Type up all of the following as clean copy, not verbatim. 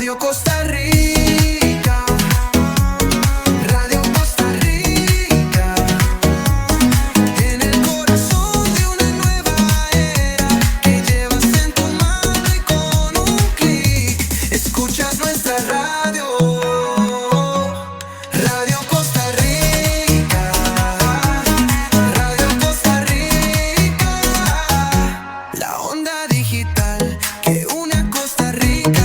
Radio Costa Rica, Radio Costa Rica, en el corazón de una nueva era que llevas en tu mano y con un clic escuchas nuestra radio. Radio Costa Rica, Radio Costa Rica, la onda digital que une a Costa Rica.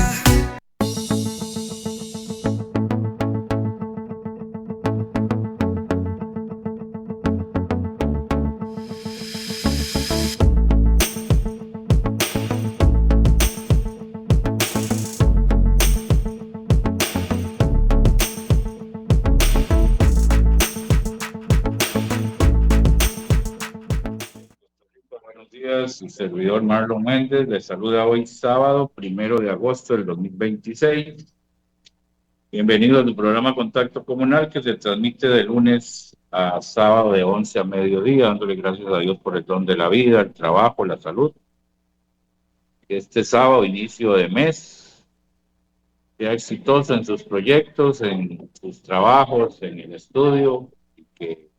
Buenos días, su servidor Marlon Méndez les saluda hoy sábado 1 de agosto del 2026. Bienvenido a tu programa Contacto Comunal que se transmite de lunes a sábado de 11 a mediodía, dándole gracias a Dios por el don de la vida, el trabajo, la salud. Este sábado, inicio de mes, sea exitoso en sus proyectos, en sus trabajos, en el estudio, y que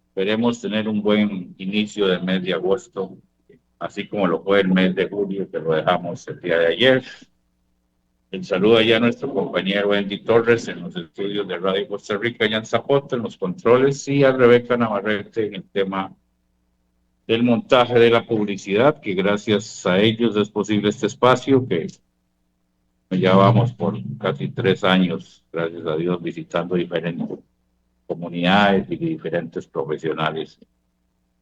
esperemos tener un buen inicio del mes de agosto, así como lo fue el mes de julio, que lo dejamos el día de ayer. El saludo allá a nuestro compañero Wendy Torres en los estudios de Radio Costa Rica, allá en Zapote, en los controles, y a Rebeca Navarrete en el tema del montaje de la publicidad, que gracias a ellos es posible este espacio, que ya vamos por casi 3 años, gracias a Dios, visitando diferentes comunidades y diferentes profesionales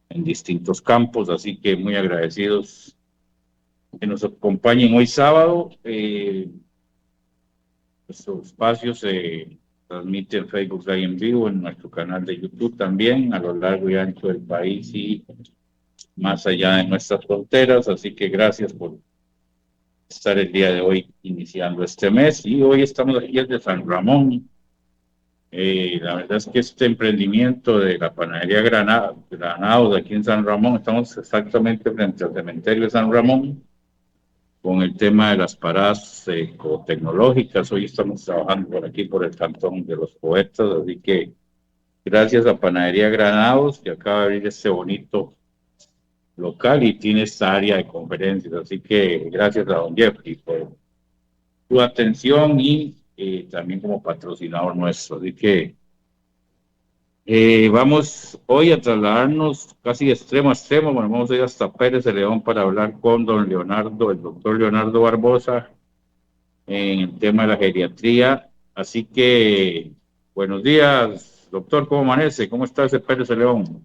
en distintos campos, así que muy agradecidos que nos acompañen hoy sábado. Nuestro espacio se transmite en Facebook Live en vivo, en nuestro canal de YouTube también, a lo largo y ancho del país y más allá de nuestras fronteras, así que gracias por estar el día de hoy iniciando este mes. Y hoy estamos aquí desde San Ramón. La verdad es que este emprendimiento de la panadería Granados aquí en San Ramón, estamos exactamente frente al cementerio de San Ramón con el tema de las paradas ecotecnológicas. Hoy estamos trabajando por aquí, por el Cantón de los Poetas, así que gracias a Panadería Granados, que acaba de abrir este bonito local y tiene esta área de conferencias, así que gracias a don Jeffrey por su atención y también como patrocinador nuestro. Así que vamos hoy a trasladarnos casi de extremo a extremo. Bueno, vamos a ir hasta Pérez de León para hablar con don Leonardo, el doctor Leonardo Barbosa, en el tema de la geriatría. Así que, buenos días, doctor, ¿cómo amanece? ¿Cómo está ese Pérez de León?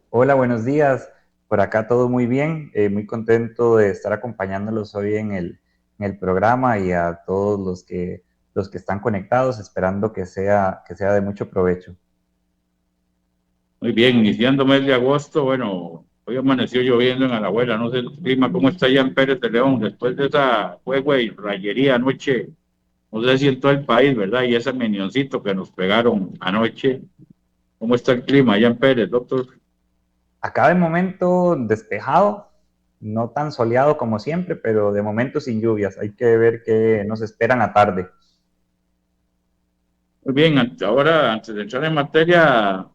Hola, buenos días. Por acá todo muy bien. Muy contento de estar acompañándolos hoy en el programa y a todos los que están conectados, esperando que sea de mucho provecho. Muy bien, iniciando mes de agosto, bueno, hoy amaneció lloviendo en Alajuela, no sé el clima, ¿cómo está allá en Pérez de León? Después de esa juego y rayería anoche, no sé si en todo el país, ¿verdad? Y ese menioncito que nos pegaron anoche, ¿cómo está el clima allá en Pérez, doctor? Acá de momento despejado, no tan soleado como siempre, pero de momento sin lluvias. Hay que ver qué nos espera en la tarde. Muy bien, ahora antes de entrar en materia,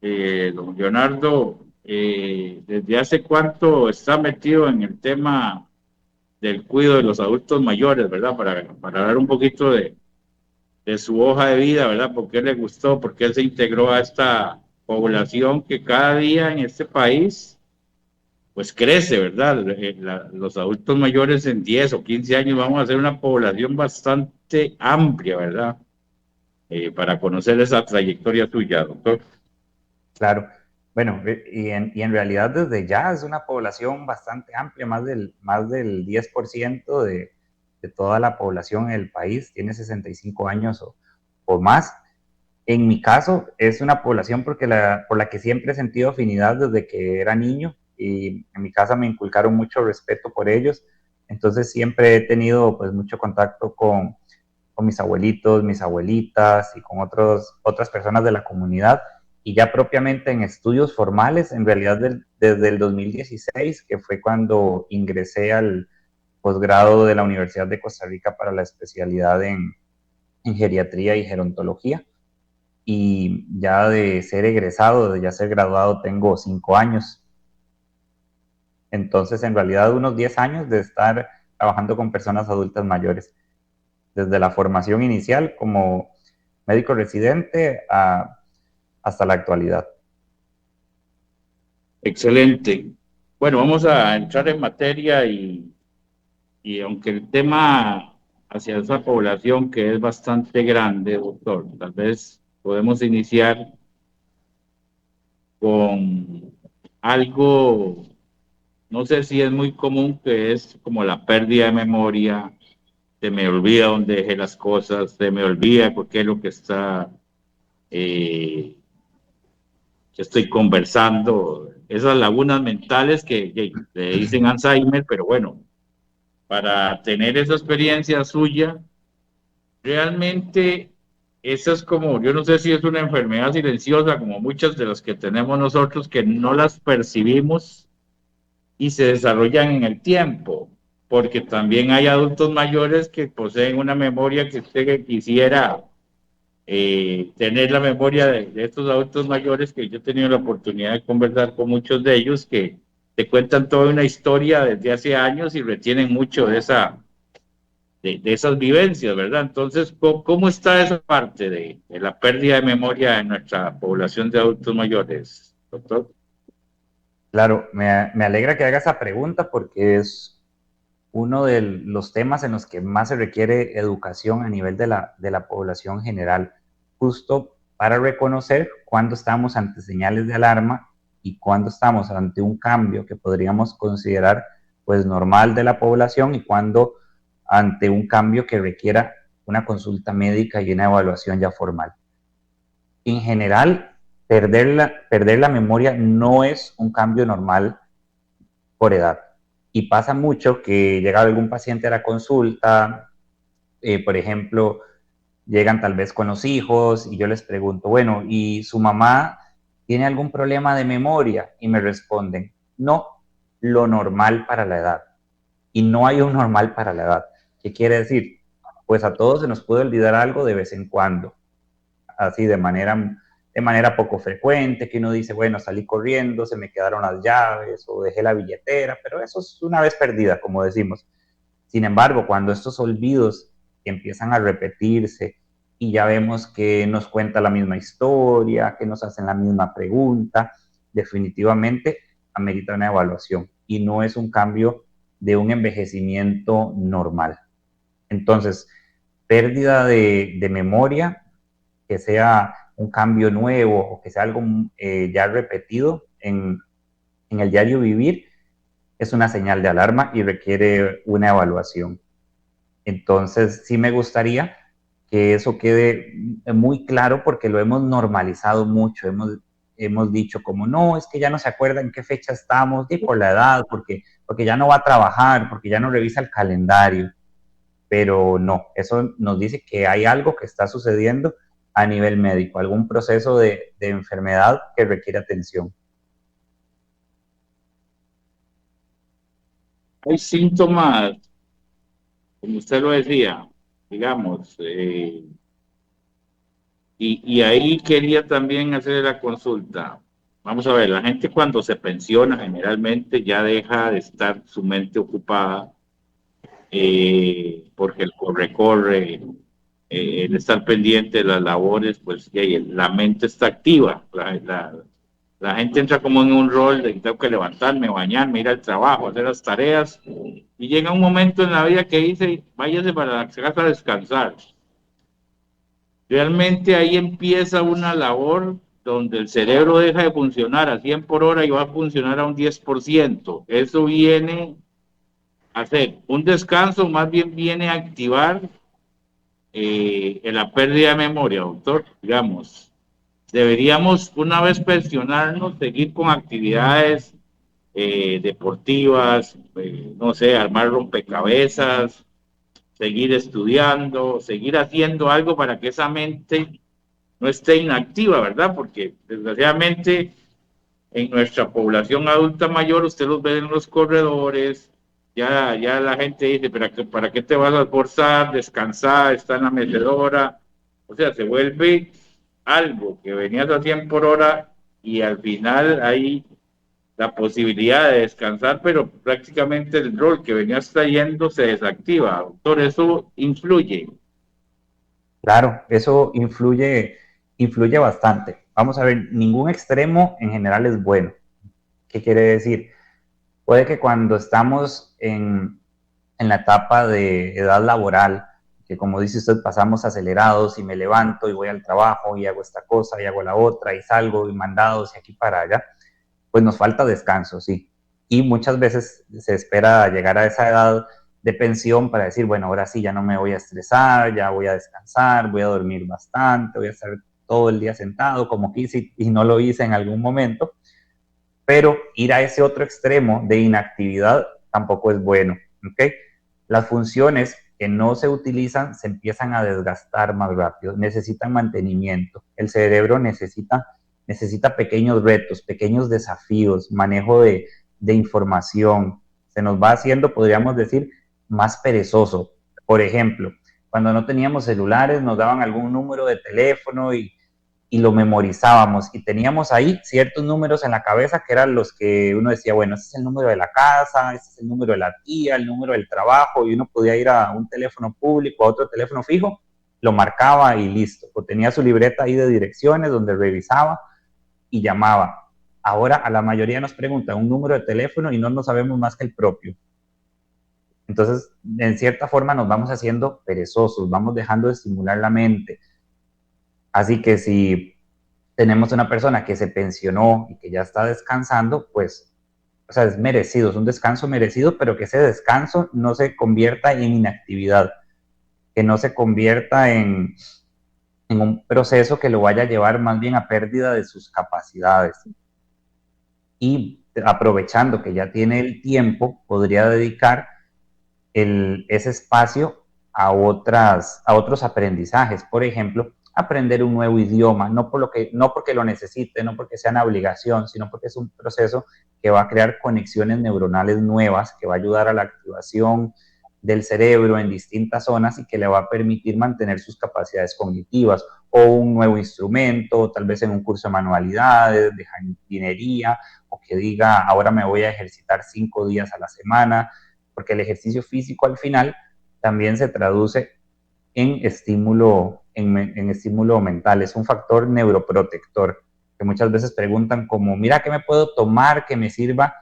don Leonardo, ¿desde hace cuánto está metido en el tema del cuidado de los adultos mayores, ¿verdad? Para dar un poquito de su hoja de vida, ¿verdad? ¿Por qué le gustó? ¿Por qué él se integró a esta población que cada día en este país, pues crece, ¿verdad? Los adultos mayores en 10 o 15 años vamos a ser una población bastante amplia, ¿verdad? Para conocer esa trayectoria tuya, doctor. Claro. Bueno, y en realidad desde ya es una población bastante amplia, más del 10% de toda la población en el país tiene 65 años o más. En mi caso es una población por la que siempre he sentido afinidad desde que era niño y en mi casa me inculcaron mucho respeto por ellos, entonces siempre he tenido pues mucho contacto con mis abuelitos, mis abuelitas y con otras personas de la comunidad. Y ya propiamente en estudios formales, en realidad desde el 2016, que fue cuando ingresé posgrado de la Universidad de Costa Rica para la especialidad en geriatría y gerontología. Y ya de ser egresado, de ya ser graduado, tengo 5 años. Entonces, en realidad, unos 10 años de estar trabajando con personas adultas mayores, desde la formación inicial como médico residente hasta la actualidad. Excelente. Bueno, vamos a entrar en materia y aunque el tema hacia esa población que es bastante grande, doctor, tal vez podemos iniciar con algo, no sé si es muy común, que es como la pérdida de memoria. Se me olvida dónde dejé las cosas, se me olvida por qué es lo eh, que estoy conversando, esas lagunas mentales que le dicen Alzheimer, pero bueno, para tener esa experiencia suya, realmente esa es como, yo no sé si es una enfermedad silenciosa, como muchas de las que tenemos nosotros, que no las percibimos y se desarrollan en el tiempo, porque también hay adultos mayores que poseen una memoria que usted quisiera tener la memoria de estos adultos mayores, que yo he tenido la oportunidad de conversar con muchos de ellos, que te cuentan toda una historia desde hace años y retienen mucho de esas vivencias, ¿verdad? Entonces, ¿cómo está esa parte de la pérdida de memoria en nuestra población de adultos mayores, doctor? Claro, me alegra que haga esa pregunta porque es uno de los temas en los que más se requiere educación a nivel de la población general, justo para reconocer cuándo estamos ante señales de alarma y cuándo estamos ante un cambio que podríamos considerar pues normal de la población y cuándo ante un cambio que requiera una consulta médica y una evaluación ya formal. En general, perder la memoria no es un cambio normal por edad. Y pasa mucho que llega algún paciente a la consulta, por ejemplo, llegan tal vez con los hijos y yo les pregunto, bueno, ¿y su mamá tiene algún problema de memoria? Y me responden, no, lo normal para la edad. Y no hay un normal para la edad. ¿Qué quiere decir? Pues a todos se nos puede olvidar algo de vez en cuando, así de manera poco frecuente, que uno dice, bueno, salí corriendo, se me quedaron las llaves o dejé la billetera, pero eso es una vez perdida, como decimos. Sin embargo, cuando estos olvidos empiezan a repetirse y ya vemos que nos cuenta la misma historia, que nos hacen la misma pregunta, definitivamente amerita una evaluación y no es un cambio de un envejecimiento normal. Entonces, pérdida de memoria, que sea un cambio nuevo o que sea algo ya repetido en el diario vivir, es una señal de alarma y requiere una evaluación. Entonces, sí me gustaría que eso quede muy claro porque lo hemos normalizado mucho, hemos dicho como, no, es que ya no se acuerda en qué fecha estamos, y por la edad, porque ya no va a trabajar, porque ya no revisa el calendario, pero no, eso nos dice que hay algo que está sucediendo a nivel médico, algún proceso de enfermedad que requiere atención. Hay síntomas, como usted lo decía, digamos, y ahí quería también hacer la consulta. Vamos a ver, la gente cuando se pensiona generalmente ya deja de estar su mente ocupada, porque el corre-corre, el estar pendiente de las labores, pues ya, la mente está activa. La gente entra como en un rol de que tengo que levantarme, bañarme, ir al trabajo, hacer las tareas, y llega un momento en la vida que dice, váyase para la casa a descansar. Realmente ahí empieza una labor donde el cerebro deja de funcionar a 100 por hora y va a funcionar a un 10%. Eso viene a hacer un descanso, más bien viene a activar la pérdida de memoria, doctor. Digamos, deberíamos, una vez pensionarnos, seguir con actividades deportivas, no sé, armar rompecabezas, seguir estudiando, seguir haciendo algo para que esa mente no esté inactiva, ¿verdad? Porque desgraciadamente en nuestra población adulta mayor usted los ve en los corredores, ya la gente dice, ¿para qué te vas a esforzar, descansar, estar en la mecedora? O sea, se vuelve algo que venías a 100 por hora y al final hay la posibilidad de descansar, pero prácticamente el rol que venías trayendo se desactiva. Doctor, eso influye. Claro, eso influye bastante. Vamos a ver, ningún extremo en general es bueno. ¿Qué quiere decir? Puede que cuando estamos en la etapa de edad laboral, que como dice usted, pasamos acelerados y me levanto y voy al trabajo y hago esta cosa y hago la otra y salgo y mandados y aquí para allá, pues nos falta descanso, sí. Y muchas veces se espera llegar a esa edad de pensión para decir, bueno, ahora sí ya no me voy a estresar, ya voy a descansar, voy a dormir bastante, voy a estar todo el día sentado como quise y no lo hice en algún momento. Pero ir a ese otro extremo de inactividad tampoco es bueno, ¿ok? Las funciones que no se utilizan se empiezan a desgastar más rápido, necesitan mantenimiento. El cerebro necesita pequeños retos, pequeños desafíos, manejo de información. Se nos va haciendo, podríamos decir, más perezoso. Por ejemplo, cuando no teníamos celulares, nos daban algún número de teléfono y lo memorizábamos y teníamos ahí ciertos números en la cabeza que eran los que uno decía, bueno, ese es el número de la casa, ese es el número de la tía, el número del trabajo, y uno podía ir a un teléfono público, a otro teléfono fijo, lo marcaba y listo, o tenía su libreta ahí de direcciones donde revisaba y llamaba. Ahora a la mayoría nos preguntan un número de teléfono y no nos sabemos más que el propio. Entonces, en cierta forma nos vamos haciendo perezosos, vamos dejando de estimular la mente. Así que si tenemos una persona que se pensionó y que ya está descansando, pues, o sea, es merecido, es un descanso merecido, pero que ese descanso no se convierta en inactividad, que no se convierta en un proceso que lo vaya a llevar más bien a pérdida de sus capacidades. Y aprovechando que ya tiene el tiempo, podría dedicar ese espacio a otros aprendizajes. Por ejemplo, aprender un nuevo idioma, no porque lo necesite, no porque sea una obligación, sino porque es un proceso que va a crear conexiones neuronales nuevas, que va a ayudar a la activación del cerebro en distintas zonas y que le va a permitir mantener sus capacidades cognitivas, o un nuevo instrumento, o tal vez en un curso de manualidades, de jardinería, o que diga, ahora me voy a ejercitar 5 días a la semana, porque el ejercicio físico al final también se traduce en estímulo mental, es un factor neuroprotector, que muchas veces preguntan como, mira, ¿qué me puedo tomar que me sirva,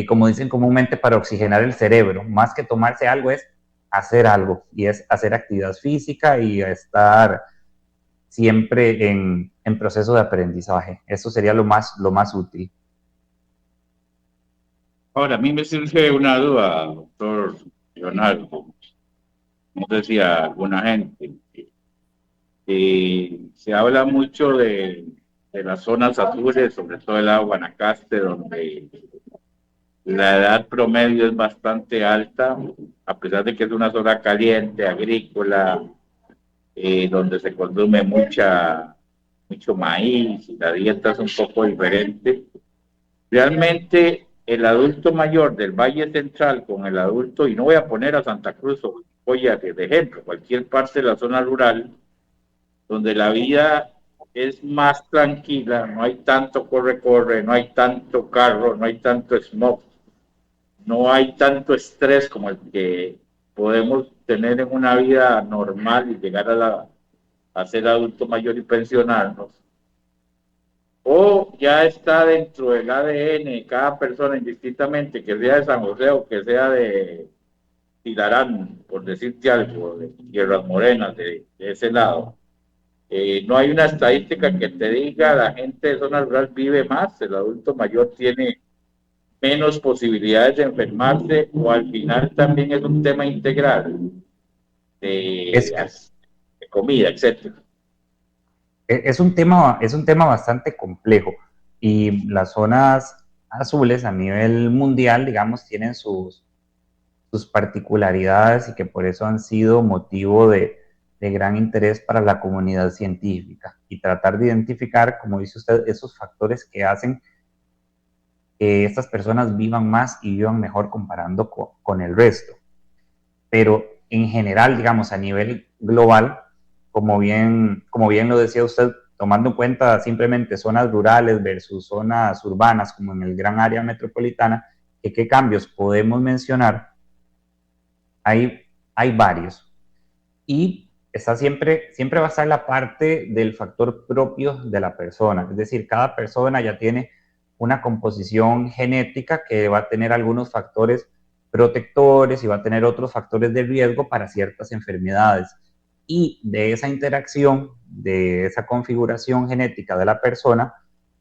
como dicen comúnmente, para oxigenar el cerebro? Más que tomarse algo es hacer algo, y es hacer actividad física y estar siempre en proceso de aprendizaje. Eso sería lo más útil. Ahora, a mí me surge una duda, doctor Leonardo. No sé si a alguna gente. Se habla mucho de las zonas azules, sobre todo el lago de Guanacaste, donde la edad promedio es bastante alta, a pesar de que es una zona caliente, agrícola, donde se consume mucho maíz y la dieta es un poco diferente. Realmente el adulto mayor del Valle Central con el adulto, y no voy a poner a Santa Cruz o Joya de ejemplo, cualquier parte de la zona rural, donde la vida es más tranquila, no hay tanto corre-corre, no hay tanto carro, no hay tanto smog, no hay tanto estrés como el que podemos tener en una vida normal y llegar a ser adulto mayor y pensionarnos. O ya está dentro del ADN de cada persona indistintamente, que sea de San José o que sea de Tilarán, por decirte algo, de Tierras Morenas, de ese lado. No hay una estadística que te diga la gente de zona rural vive más, el adulto mayor tiene menos posibilidades de enfermarse, o al final también es un tema integral Es, de, de comida, etcétera. es un tema bastante complejo, y las zonas azules a nivel mundial, digamos, tienen sus particularidades, y que por eso han sido motivo de gran interés para la comunidad científica, y tratar de identificar, como dice usted, esos factores que hacen que estas personas vivan más y vivan mejor comparando con el resto. Pero en general, digamos, a nivel global, como bien lo decía usted, tomando en cuenta simplemente zonas rurales versus zonas urbanas, como en el gran área metropolitana, ¿qué cambios podemos mencionar? Hay varios. Y está siempre va a estar la parte del factor propio de la persona. Es decir, cada persona ya tiene una composición genética que va a tener algunos factores protectores y va a tener otros factores de riesgo para ciertas enfermedades. Y de esa interacción, de esa configuración genética de la persona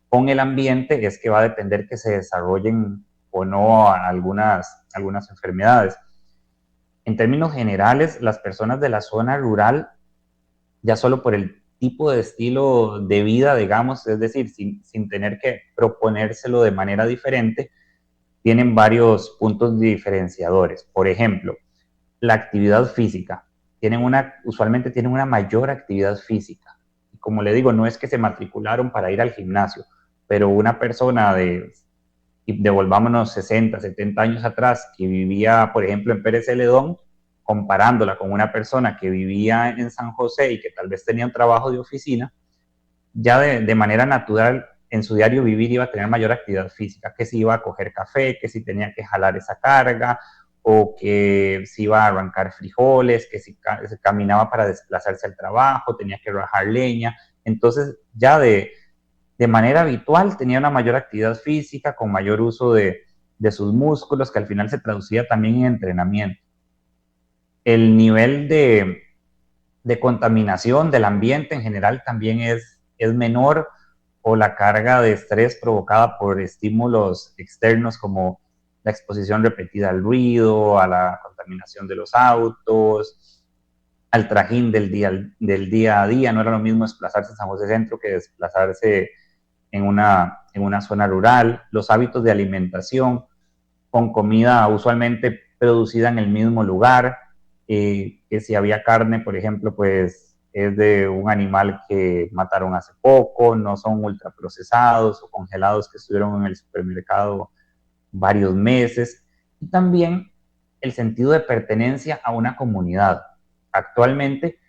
con el ambiente es que va a depender que se desarrollen o no algunas enfermedades. En términos generales, las personas de la zona rural, ya solo por el tipo de estilo de vida, digamos, es decir, sin tener que proponérselo de manera diferente, tienen varios puntos diferenciadores. Por ejemplo, la actividad física. Usualmente tienen una mayor actividad física. Y como le digo, no es que se matricularon para ir al gimnasio, pero una persona devolvámonos 60, 70 años atrás, que vivía, por ejemplo, en Pérez Celedón, comparándola con una persona que vivía en San José y que tal vez tenía un trabajo de oficina, ya de manera natural en su diario vivir iba a tener mayor actividad física, que si iba a coger café, que si tenía que jalar esa carga, o que si iba a arrancar frijoles, que si se caminaba para desplazarse al trabajo, tenía que rajar leña. Entonces ya de manera habitual tenía una mayor actividad física, con mayor uso de sus músculos, que al final se traducía también en entrenamiento. El nivel de contaminación del ambiente en general también es menor, o la carga de estrés provocada por estímulos externos como la exposición repetida al ruido, a la contaminación de los autos, al trajín del día a día. No era lo mismo desplazarse en San José Centro que desplazarse en una zona rural. Los hábitos de alimentación, con comida usualmente producida en el mismo lugar, que si había carne, por ejemplo, pues es de un animal que mataron hace poco, no son ultraprocesados o congelados que estuvieron en el supermercado varios meses. Y también el sentido de pertenencia a una comunidad. Actualmente,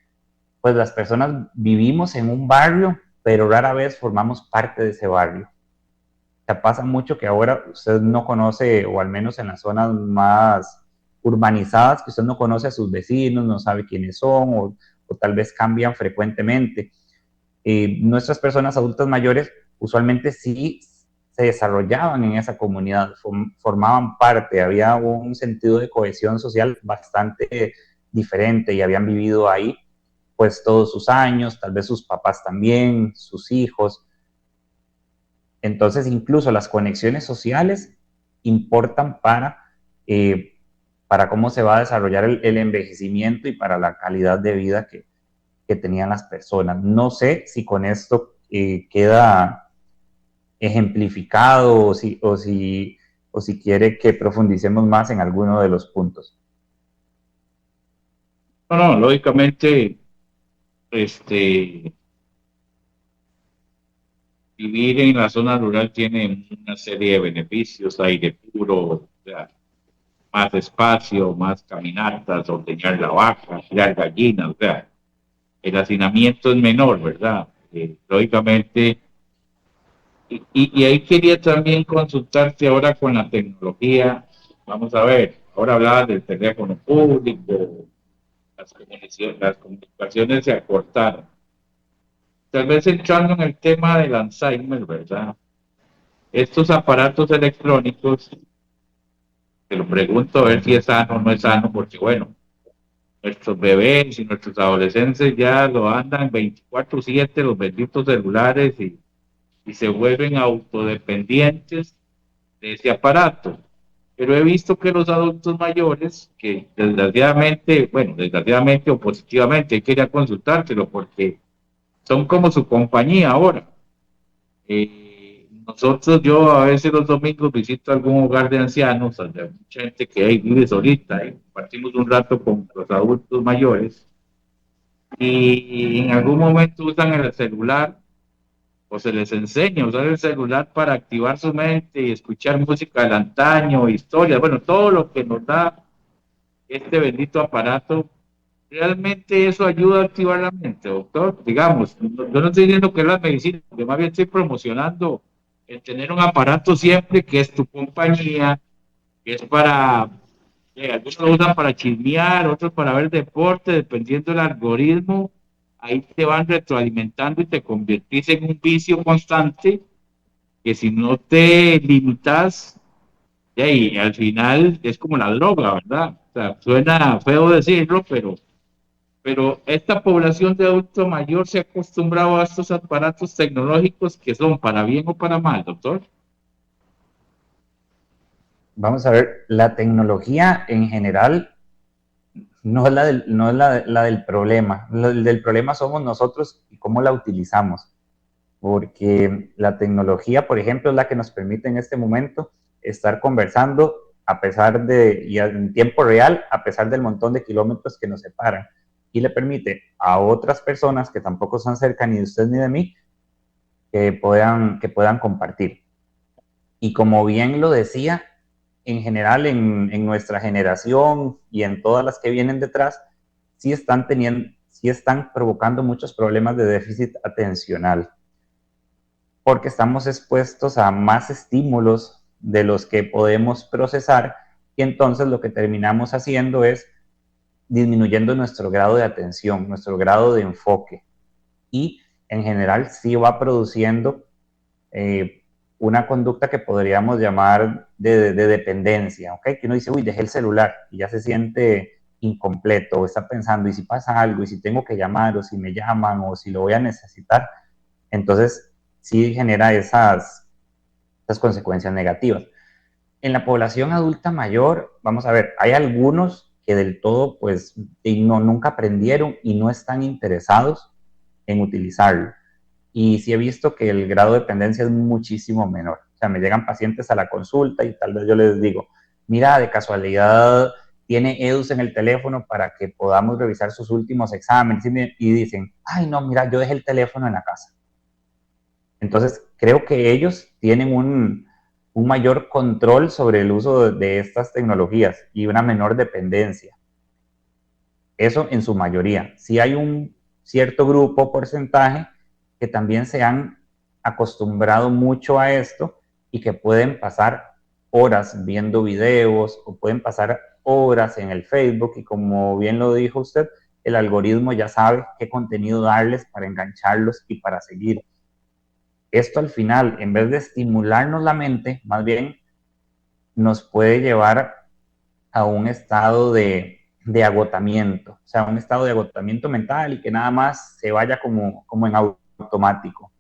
pues las personas vivimos en un barrio, pero rara vez formamos parte de ese barrio. Te pasa mucho que ahora usted no conoce, o al menos en las zonas más urbanizadas, que usted no conoce a sus vecinos, no sabe quiénes son, o tal vez cambian frecuentemente. Nuestras personas adultas mayores usualmente sí se desarrollaban en esa comunidad, formaban parte, había un sentido de cohesión social bastante diferente y habían vivido ahí pues todos sus años, tal vez sus papás también, sus hijos. Entonces, incluso las conexiones sociales importan para cómo se va a desarrollar el envejecimiento y para la calidad de vida que tenían las personas. No sé si con esto queda ejemplificado, o si quiere que profundicemos más en alguno de los puntos. No, lógicamente, este, vivir en la zona rural tiene una serie de beneficios: aire puro, o sea, más espacio, más caminatas, ordeñar la vaca, criar gallinas, o sea, el hacinamiento es menor, ¿verdad? Lógicamente, y ahí quería también consultarte ahora con la tecnología. Vamos a ver, ahora hablabas del teléfono público, las comunicaciones se acortaron. Tal vez entrando en el tema del Alzheimer, ¿verdad? Estos aparatos electrónicos, te lo pregunto a ver si es sano o no es sano, porque bueno, nuestros bebés y nuestros adolescentes ya lo andan 24/7 los benditos celulares, y se vuelven autodependientes de ese aparato. Pero he visto que los adultos mayores, que desgraciadamente, bueno, desgraciadamente o positivamente, quería consultártelo porque son como su compañía ahora. Nosotros, yo a veces los domingos visito algún hogar de ancianos, donde hay mucha gente que ahí vive solita, y compartimos un rato con los adultos mayores, y en algún momento usan el celular o se les enseña a usar el celular para activar su mente y escuchar música del antaño, historias, bueno, todo lo que nos da este bendito aparato, ¿realmente eso ayuda a activar la mente, doctor? Digamos, yo no estoy diciendo que es la medicina, porque más bien estoy promocionando el tener un aparato siempre que es tu compañía, que es para, algunos lo usan para chismear, otros para ver deporte, dependiendo del algoritmo, ahí te van retroalimentando y te convertís en un vicio constante que si no te limitas, y al final es como la droga, ¿verdad? O sea, suena feo decirlo, pero esta población de adulto mayor se ha acostumbrado a estos aparatos tecnológicos que son para bien o para mal, doctor. Vamos a ver, la tecnología en general no es la del problema. El del problema somos nosotros y cómo la utilizamos. Porque la tecnología, por ejemplo, es la que nos permite en este momento estar conversando a pesar de, y en tiempo real, a pesar del montón de kilómetros que nos separan. Y le permite a otras personas que tampoco son cerca ni de usted ni de mí, que puedan compartir. Y como bien lo decía, en general en nuestra generación y en todas las que vienen detrás, sí están provocando muchos problemas de déficit atencional, porque estamos expuestos a más estímulos de los que podemos procesar y entonces lo que terminamos haciendo es disminuyendo nuestro grado de atención, nuestro grado de enfoque y en general sí va produciendo eh, una conducta que podríamos llamar de dependencia, ¿ok? Que uno dice, uy, dejé el celular y ya se siente incompleto o está pensando, y si pasa algo, y si tengo que llamar, o si me llaman, o si lo voy a necesitar, entonces sí genera esas consecuencias negativas. En la población adulta mayor, vamos a ver, hay algunos que del todo, pues, no, nunca aprendieron y no están interesados en utilizarlo. Y sí he visto que el grado de dependencia es muchísimo menor. O sea, me llegan pacientes a la consulta y tal vez yo les digo, mira, de casualidad tiene EDUS en el teléfono para que podamos revisar sus últimos exámenes. Y dicen, ay, no, mira, yo dejé el teléfono en la casa. Entonces, creo que ellos tienen un mayor control sobre el uso de estas tecnologías y una menor dependencia. Eso en su mayoría. Sí hay un cierto grupo, porcentaje, que también se han acostumbrado mucho a esto y que pueden pasar horas viendo videos o pueden pasar horas en el Facebook y como bien lo dijo usted, el algoritmo ya sabe qué contenido darles para engancharlos y para seguir. Esto al final, en vez de estimularnos la mente, más bien nos puede llevar a un estado de agotamiento, o sea, un estado de agotamiento mental y que nada más se vaya como en automático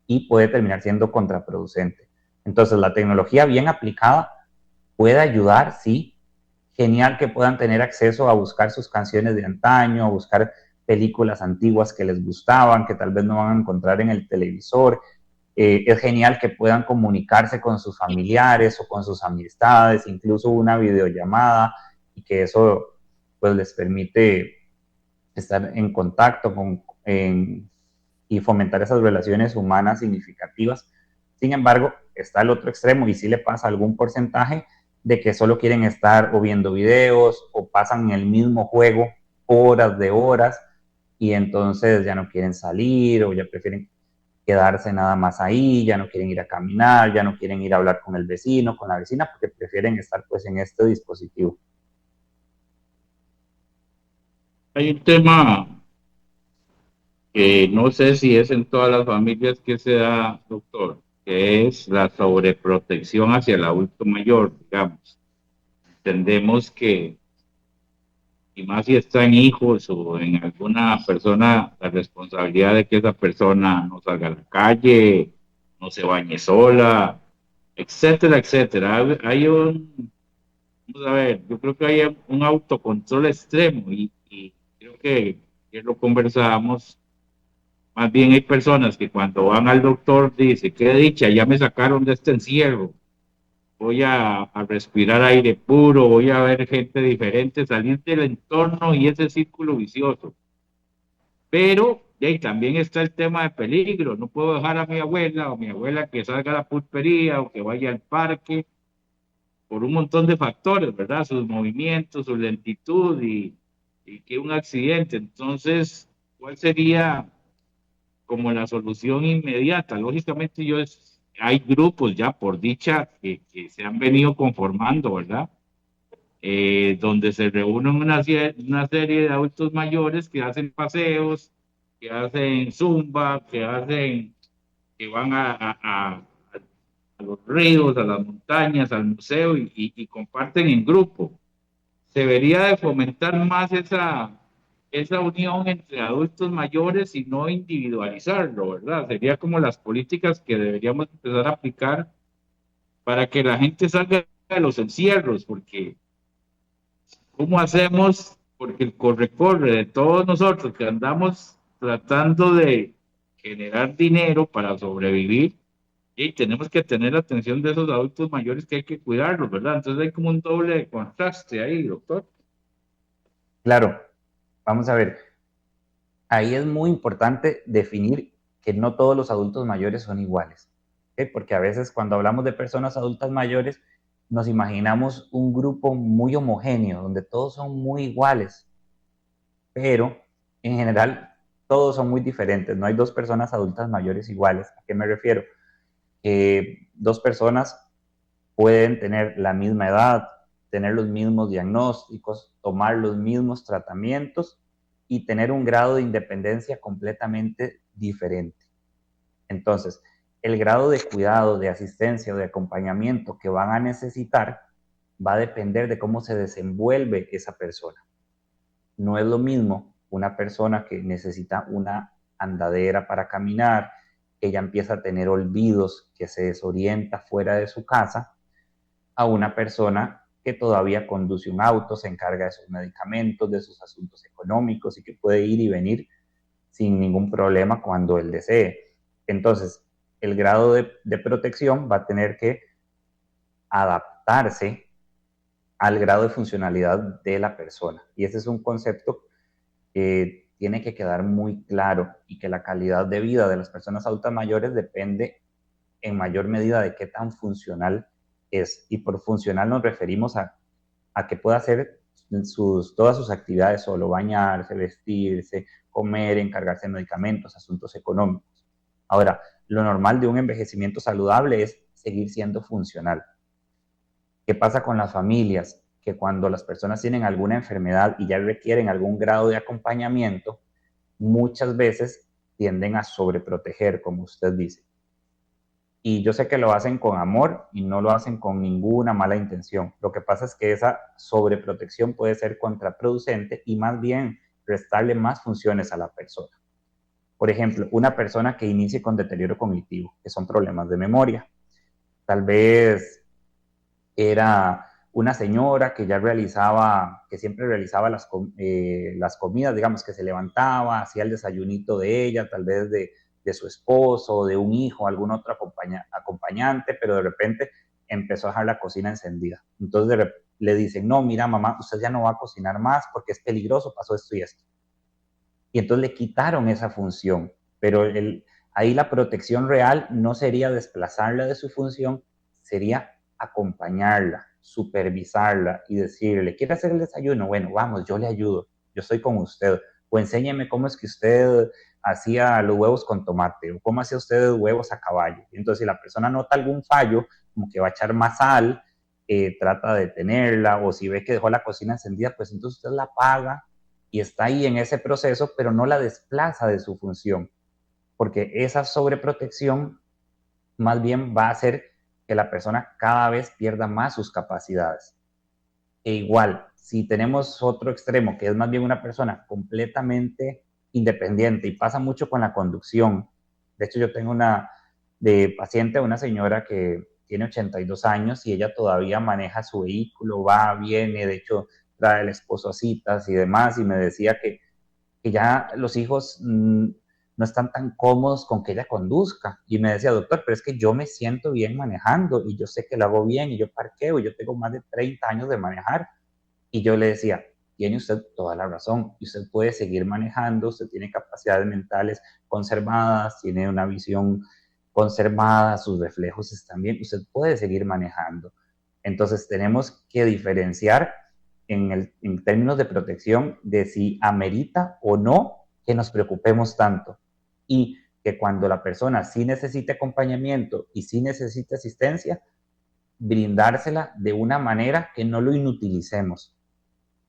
y puede terminar siendo contraproducente. Entonces, la tecnología bien aplicada puede ayudar, sí, genial que puedan tener acceso a buscar sus canciones de antaño, a buscar películas antiguas que les gustaban, que tal vez no van a encontrar en el televisor. Es genial que puedan comunicarse con sus familiares o con sus amistades, incluso una videollamada, y que eso pues les permite estar en contacto y fomentar esas relaciones humanas significativas. Sin embargo, está el otro extremo y sí le pasa algún porcentaje de que solo quieren estar o viendo videos o pasan en el mismo juego horas de horas y entonces ya no quieren salir o ya prefieren quedarse nada más ahí, ya no quieren ir a caminar, ya no quieren ir a hablar con el vecino, con la vecina, porque prefieren estar pues en este dispositivo. Hay un tema que no sé si es en todas las familias que se da, doctor, que es la sobreprotección hacia el adulto mayor, digamos. Entendemos que, y más si está en hijos o en alguna persona, la responsabilidad de que esa persona no salga a la calle, no se bañe sola, etcétera, etcétera. Hay un, vamos a ver, yo creo que hay un autocontrol extremo y creo que lo conversábamos. Más bien hay personas que cuando van al doctor dicen, qué dicha, ya me sacaron de este encierro, voy a respirar aire puro, voy a ver gente diferente, salir del entorno y ese círculo vicioso. Pero Y ahí también está el tema de peligro. No puedo dejar a mi abuela o mi abuela que salga a la pulpería o que vaya al parque por un montón de factores, ¿verdad? Sus movimientos, su lentitud y que un accidente. Entonces, ¿cuál sería como la solución inmediata? Lógicamente, hay grupos ya, por dicha, que se han venido conformando, ¿verdad? Donde se reúnen una serie de adultos mayores que hacen paseos, que hacen zumba, que van a los ríos, a las montañas, al museo y comparten en grupo. Se debería de fomentar más esa unión entre adultos mayores y no individualizarlo, ¿verdad? Sería como las políticas que deberíamos empezar a aplicar para que la gente salga de los encierros, porque ¿cómo hacemos? Porque el corre-corre de todos nosotros que andamos tratando de generar dinero para sobrevivir, y tenemos que tener atención de esos adultos mayores que hay que cuidarlos, ¿verdad? Entonces hay como un doble contraste ahí, doctor. Claro, vamos a ver, ahí es muy importante definir que no todos los adultos mayores son iguales, ¿ok? Porque a veces cuando hablamos de personas adultas mayores nos imaginamos un grupo muy homogéneo, donde todos son muy iguales, pero en general todos son muy diferentes. No hay dos personas adultas mayores iguales. ¿A qué me refiero? Dos personas pueden tener la misma edad, tener los mismos diagnósticos, tomar los mismos tratamientos y tener un grado de independencia completamente diferente. Entonces, el grado de cuidado, de asistencia o de acompañamiento que van a necesitar va a depender de cómo se desenvuelve esa persona. No es lo mismo una persona que necesita una andadera para caminar, que ya empieza a tener olvidos, que se desorienta fuera de su casa, a una persona que todavía conduce un auto, se encarga de sus medicamentos, de sus asuntos económicos y que puede ir y venir sin ningún problema cuando él desee. Entonces, el grado de protección va a tener que adaptarse al grado de funcionalidad de la persona. Y ese es un concepto que tiene que quedar muy claro y que la calidad de vida de las personas adultas mayores depende en mayor medida de qué tan funcional es. Y por funcional nos referimos a que pueda hacer todas sus actividades solo, bañarse, vestirse, comer, encargarse de medicamentos, asuntos económicos. Ahora, lo normal de un envejecimiento saludable es seguir siendo funcional. ¿Qué pasa con las familias? Que cuando las personas tienen alguna enfermedad y ya requieren algún grado de acompañamiento, muchas veces tienden a sobreproteger, como usted dice. Y yo sé que lo hacen con amor y no lo hacen con ninguna mala intención. Lo que pasa es que esa sobreprotección puede ser contraproducente y más bien restarle más funciones a la persona. Por ejemplo, una persona que inicie con deterioro cognitivo, que son problemas de memoria. Tal vez era una señora que ya realizaba, que siempre realizaba las comidas, digamos, que se levantaba, hacía el desayunito de ella, tal vez de su esposo, de un hijo, algún otro acompañante, pero de repente empezó a dejar la cocina encendida. Entonces le dicen, no, mira mamá, usted ya no va a cocinar más porque es peligroso, pasó esto y esto. Y entonces le quitaron esa función, pero ahí la protección real no sería desplazarla de su función, sería acompañarla, supervisarla y decirle, ¿quiere hacer el desayuno? Bueno, vamos, yo le ayudo, yo estoy con usted. O enséñeme cómo es que usted hacía los huevos con tomate o cómo hacía usted los huevos a caballo. Entonces, si la persona nota algún fallo, como que va a echar más sal, trata de detenerla, o si ve que dejó la cocina encendida, pues entonces usted la apaga y está ahí en ese proceso, pero no la desplaza de su función, porque esa sobreprotección más bien va a hacer que la persona cada vez pierda más sus capacidades. E igual, si tenemos otro extremo, que es más bien una persona completamente independiente y pasa mucho con la conducción. De hecho, yo tengo una de paciente, una señora que tiene 82 años y ella todavía maneja su vehículo, va, viene, de hecho, trae al esposo a citas y demás, y me decía que ya los hijos no están tan cómodos con que ella conduzca. Y me decía, doctor, pero es que yo me siento bien manejando y yo sé que lo hago bien y yo parqueo y yo tengo más de 30 años de manejar. Y yo le decía, tiene usted toda la razón. Y usted puede seguir manejando, usted tiene capacidades mentales conservadas, tiene una visión conservada, sus reflejos están bien, usted puede seguir manejando. Entonces tenemos que diferenciar en términos de protección de si amerita o no que nos preocupemos tanto. Y que cuando la persona sí necesite acompañamiento y sí necesite asistencia, brindársela de una manera que no lo inutilicemos,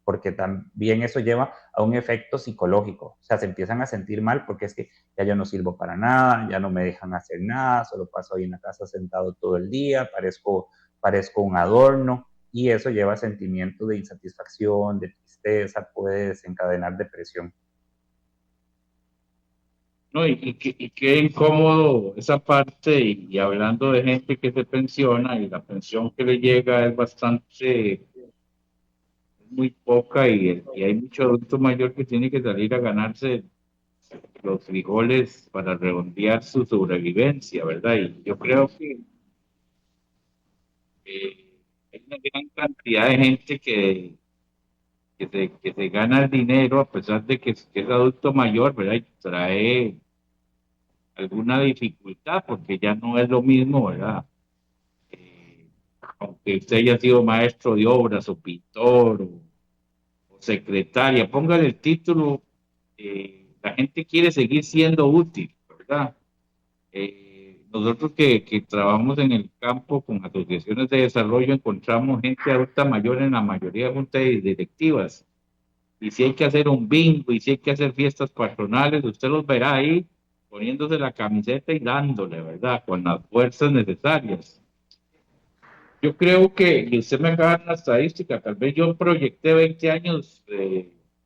porque también eso lleva a un efecto psicológico. O sea, se empiezan a sentir mal porque es que ya yo no sirvo para nada, ya no me dejan hacer nada, solo paso ahí en la casa sentado todo el día, parezco un adorno, y eso lleva a sentimientos de insatisfacción, de tristeza, puede desencadenar depresión. No, y qué incómodo esa parte, y hablando de gente que se pensiona y la pensión que le llega es bastante, muy poca, y hay mucho adulto mayor que tiene que salir a ganarse los frijoles para redondear su sobrevivencia, ¿verdad? Y yo creo que hay una gran cantidad de gente que se gana el dinero a pesar de que es adulto mayor, ¿verdad? Y trae alguna dificultad porque ya no es lo mismo, ¿verdad? Eh, Aunque usted haya sido maestro de obras o pintor o secretaria, póngale el título, la gente quiere seguir siendo útil, ¿verdad? Nosotros que trabajamos en el campo con asociaciones de desarrollo encontramos gente adulta mayor en la mayoría de juntas directivas. Y si hay que hacer un bingo y si hay que hacer fiestas patronales, usted los verá ahí poniéndose la camiseta y dándole, ¿verdad? Con las fuerzas necesarias. Yo creo que, y usted me acaba de dar una estadística, tal vez yo proyecté 20 años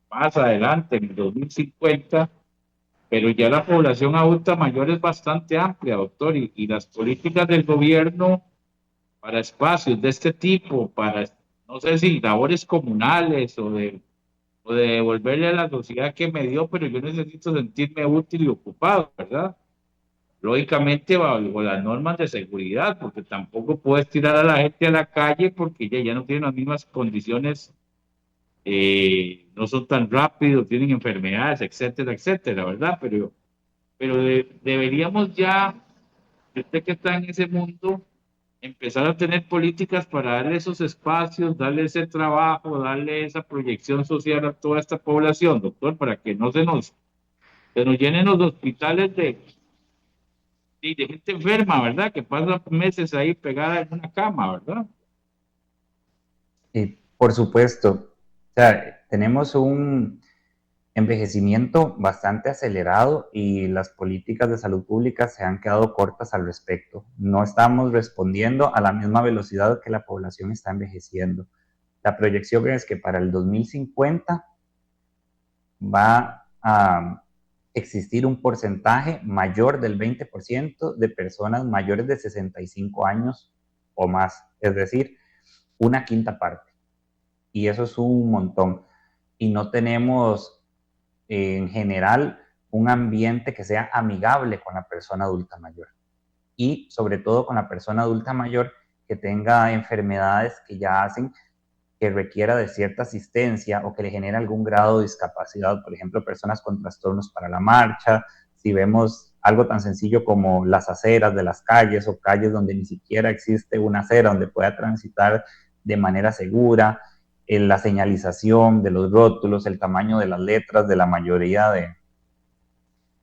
más adelante, en el 2050, pero ya la población adulta mayor es bastante amplia, doctor, y las políticas del gobierno para espacios de este tipo, para, no sé si labores comunales o de devolverle a la sociedad que me dio, pero yo necesito sentirme útil y ocupado, ¿verdad? Lógicamente bajo las normas de seguridad, porque tampoco puedes tirar a la gente a la calle porque ya no tienen las mismas condiciones, no son tan rápidos, tienen enfermedades, etcétera, etcétera, ¿verdad? Pero deberíamos ya, usted que está en ese mundo, empezar a tener políticas para darle esos espacios, darle ese trabajo, darle esa proyección social a toda esta población, doctor, para que no se nos llenen los hospitales de gente enferma, ¿verdad? Que pasa meses ahí pegada en una cama, ¿verdad? Y por supuesto, o sea, tenemos un envejecimiento bastante acelerado y las políticas de salud pública se han quedado cortas al respecto. No estamos respondiendo a la misma velocidad que la población está envejeciendo. La proyección es que para el 2050 va a existir un porcentaje mayor del 20% de personas mayores de 65 años o más, es decir, una quinta parte. Y eso es un montón. Y no tenemos en general un ambiente que sea amigable con la persona adulta mayor. Y sobre todo con la persona adulta mayor que tenga enfermedades que ya hacen que requiera de cierta asistencia o que le genere algún grado de discapacidad, por ejemplo, personas con trastornos para la marcha, si vemos algo tan sencillo como las aceras de las calles o calles donde ni siquiera existe una acera donde pueda transitar de manera segura, la señalización de los rótulos, el tamaño de las letras de la mayoría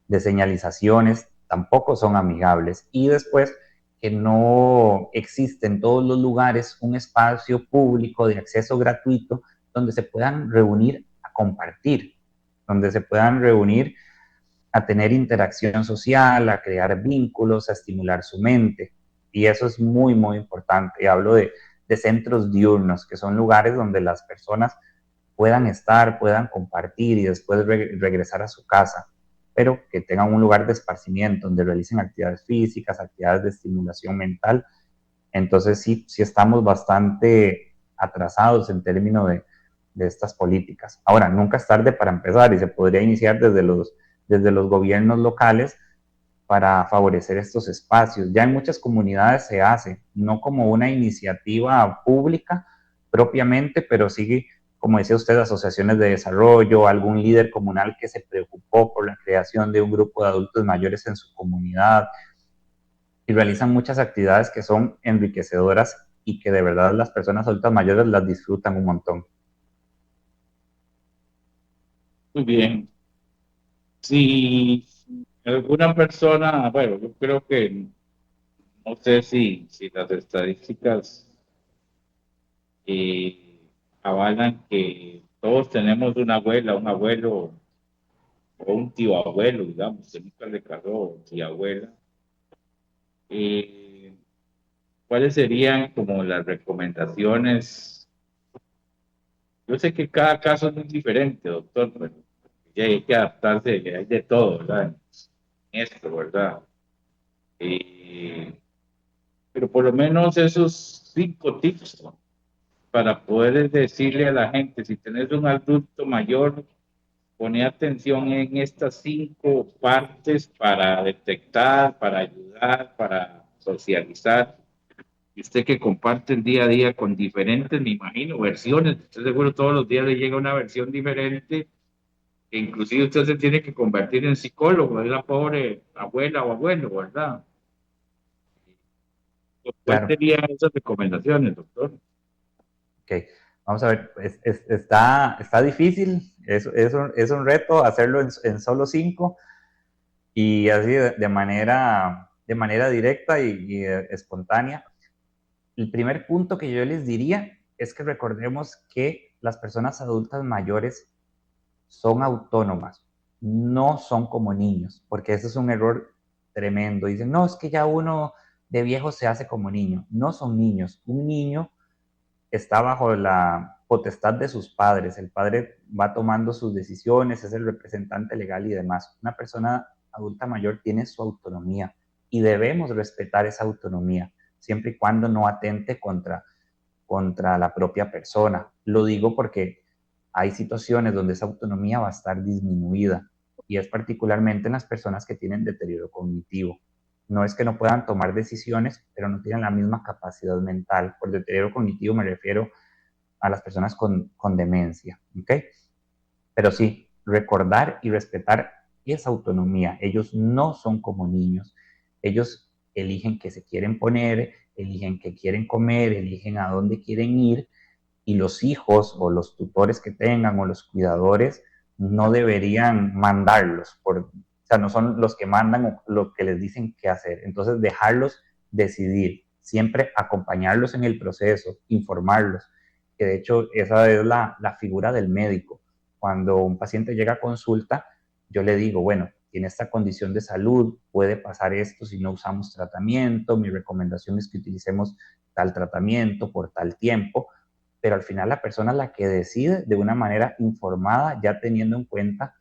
de señalizaciones tampoco son amigables. Y después, que no existe en todos los lugares un espacio público de acceso gratuito donde se puedan reunir a compartir, donde se puedan reunir a tener interacción social, a crear vínculos, a estimular su mente. Y eso es muy, muy importante. Y hablo de centros diurnos, que son lugares donde las personas puedan estar, puedan compartir y después regresar a su casa, pero que tengan un lugar de esparcimiento donde realicen actividades físicas, actividades de estimulación mental. Entonces sí estamos bastante atrasados en términos de estas políticas. Ahora, nunca es tarde para empezar y se podría iniciar desde los gobiernos locales para favorecer estos espacios. Ya en muchas comunidades se hace, no como una iniciativa pública propiamente, pero sí como decía usted, asociaciones de desarrollo, algún líder comunal que se preocupó por la creación de un grupo de adultos mayores en su comunidad, y realizan muchas actividades que son enriquecedoras y que de verdad las personas adultas mayores las disfrutan un montón. Muy bien. Si alguna persona, bueno, yo creo que no sé si las estadísticas avalan que todos tenemos una abuela, un abuelo o un tío abuelo, digamos, que nunca le casó tía abuela. Eh, ¿Cuáles serían como las recomendaciones? Yo sé que cada caso es muy diferente, doctor, pero ya hay que adaptarse, hay de todo, ¿verdad? En esto, ¿verdad? Eh, pero por lo menos esos 5 tips, ¿no? Para poder decirle a la gente, si tenés un adulto mayor, pone atención en estas 5 partes para detectar, para ayudar, para socializar. Y usted que comparte el día a día con diferentes, me imagino, versiones, estoy seguro todos los días le llega una versión diferente, que inclusive usted se tiene que convertir en psicólogo, es la pobre abuela o abuelo, ¿verdad? ¿Cuáles Claro, serían esas recomendaciones, doctor? ok. Vamos a ver, está difícil, es un reto hacerlo en solo 5 y así de manera directa y espontánea. El primer punto que yo les diría es que recordemos que las personas adultas mayores son autónomas, no son como niños, porque ese es un error tremendo. Dicen, no, es que ya uno de viejo se hace como niño. No son niños. Un niño está bajo la potestad de sus padres. El padre va tomando sus decisiones, es el representante legal y demás. Una persona adulta mayor tiene su autonomía y debemos respetar esa autonomía, siempre y cuando no atente contra la propia persona. Lo digo porque hay situaciones donde esa autonomía va a estar disminuida y es particularmente en las personas que tienen deterioro cognitivo. No es que no puedan tomar decisiones, pero no tienen la misma capacidad mental. Por deterioro cognitivo me refiero a las personas con demencia, ¿ok? Pero sí, recordar y respetar esa autonomía. Ellos no son como niños. Ellos eligen qué se quieren poner, eligen qué quieren comer, eligen a dónde quieren ir, y los hijos o los tutores que tengan o los cuidadores no deberían mandarlos, o sea, no son los que mandan o lo que les dicen qué hacer. Entonces, dejarlos decidir, siempre acompañarlos en el proceso, informarlos, que de hecho esa es la figura del médico. Cuando un paciente llega a consulta, yo le digo, bueno, tiene esta condición de salud, puede pasar esto si no usamos tratamiento, mi recomendación es que utilicemos tal tratamiento por tal tiempo, pero al final la persona es la que decide de una manera informada, ya teniendo en cuenta